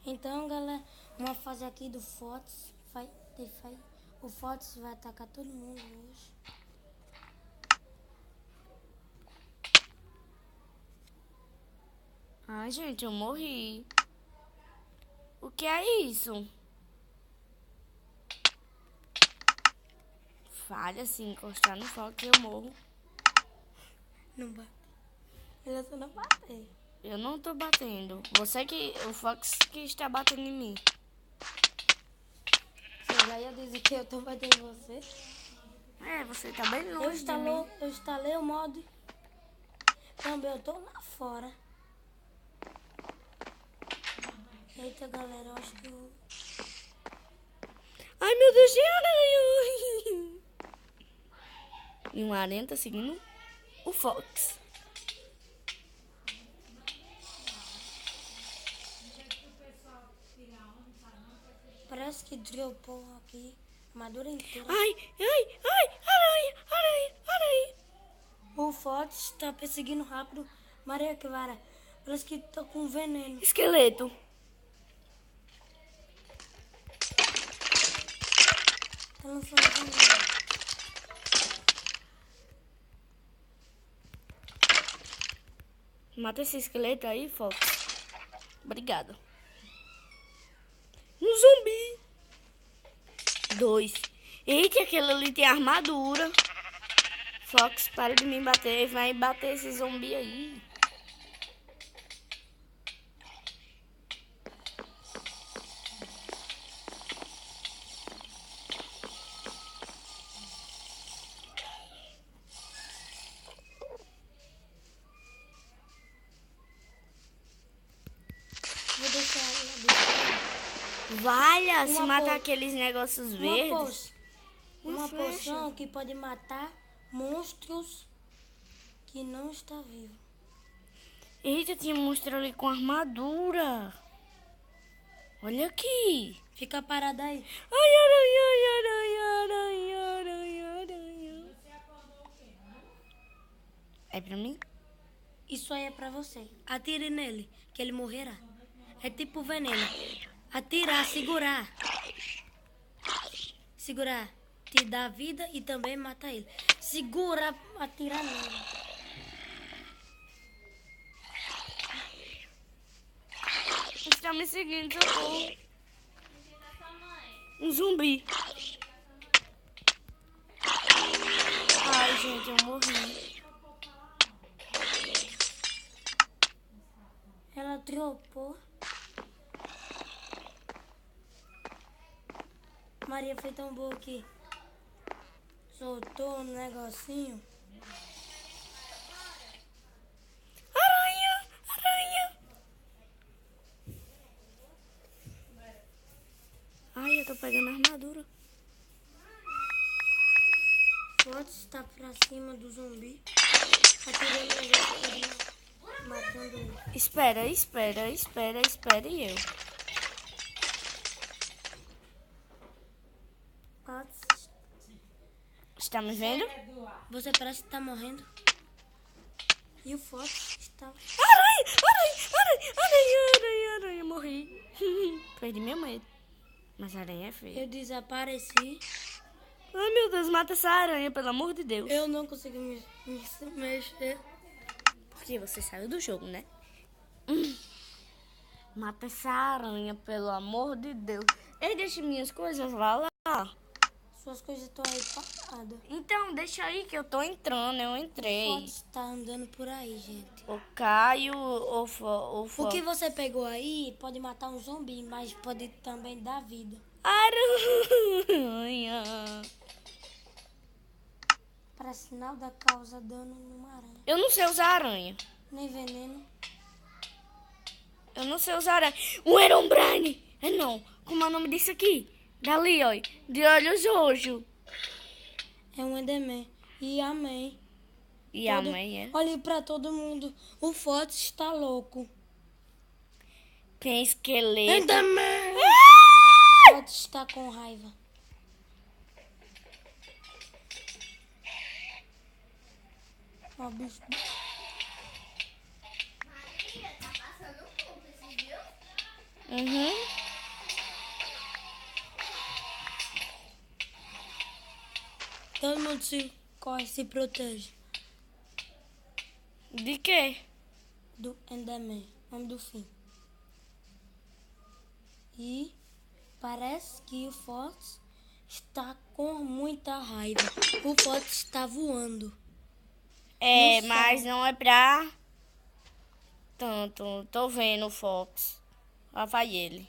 Então, galera, uma fase aqui do Fox. O Fox vai atacar todo mundo hoje. Ai, gente, eu morri. O que é isso? Falha, se encostar no Fox, eu morro. Não bate. Ele só não bater. Eu não tô batendo. O Fox que está batendo em mim. Você já ia dizer que eu tô batendo em você? É, você tá bem longe Eu instalei o mod. Também eu tô lá fora. Eita, galera, eu acho que eu... Ai, meu Deus, de aranha! E uma aranha tá seguindo o Fox. Parece que dropou aqui. Armadura inteira. Ai, aranha. O Fox tá perseguindo rápido. Maria Clara. Parece que tá com veneno. Esqueleto. Tá lançando veneno. Mata esse esqueleto aí, Fox. Obrigado. Um zumbi. 2. Eita, aquele ali tem armadura. Fox, para de me bater. Vai bater esse zumbi aí. Vou deixar ela. Valha, se matar aqueles negócios verdes. Uma poção que pode matar monstros que não está vivo. Eita, tinha monstro ali com armadura. Olha aqui. Fica parada aí. Ai, aranha. É pra mim? Isso aí é pra você. Atire nele, que ele morrerá. É tipo veneno. Atirar, segurar. Segurar. Te dá vida e também mata ele. Segura, atirar nele. Está me seguindo, socorro. Um zumbi. Ai, gente, eu morri. Ela dropou. Maria foi tão boa que soltou um negocinho. Aranha. Ai, eu tô pegando a armadura. Pode estar pra cima do zumbi. Atirando ele, matando ele. Espera e eu. Está me vendo? Você parece que tá morrendo. E o Fox está... Aranha, morri. Perdi minha mãe. Mas a aranha é feia. Eu desapareci. Ai, meu Deus, mata essa aranha, pelo amor de Deus. Eu não consegui me mexer. Porque você saiu do jogo, né? Mata essa aranha, pelo amor de Deus. Ei, deixa minhas coisas lá. Suas coisas estão aí paradas. Então, deixa aí que eu tô entrando, eu entrei. O Fox tá andando por aí, gente. O Caio, o O que você pegou aí pode matar um zumbi, mas pode também dar vida. Aranha. Para sinal da causa dano numa aranha. Eu não sei usar aranha. Nem veneno. Eu não sei usar aranha. Um Herobrine. É não. Como é o nome disso aqui? Dali, ó. De olhos rojos. É um Enderman. E amém. E amém, é? Olhe pra todo mundo. O Fox está louco. Tem esqueleto. Enderman! O Fox está com raiva. Ó, bicho. Maria, tá passando um pouco, você viu? Uhum. Todo mundo se corre, se protege De quê? do Enderman, nome do fim. E parece que o Fox está com muita raiva. O Fox está voando. É, No mas céu. não é pra tanto. Tô vendo o Fox. Lá vai ele.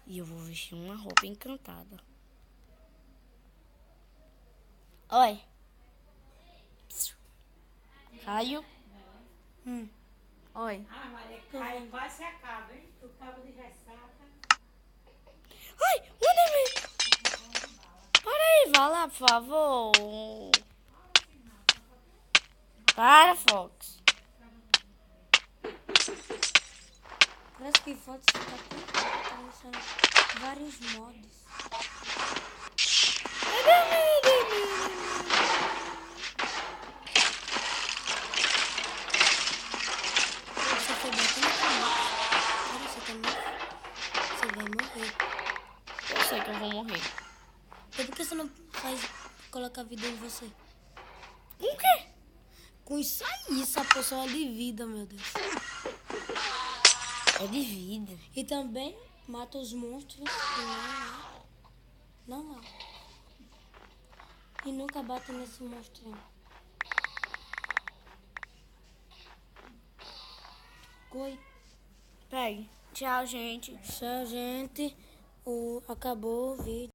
E eu vou vestir uma roupa encantada. Oi. Caiu? Oi. Ah, Maria, aí quase se acaba, hein? O cabo de ressaca. Ai, Enderman! Para aí, vá lá, por favor. Para, Fox. Parece que o Fox está lançando vários mods. Você foi batendo com ele. Cara, você vai morrer. Eu sei que eu vou morrer. E por que você não faz colocar vida em você? O quê? Com isso aí, essa poção é de vida, meu Deus. É de vida. E também mata os monstros. Não. E nunca bate nesse monstro. Coi. Pegue. Tchau, gente. Tchau, gente. Acabou o vídeo.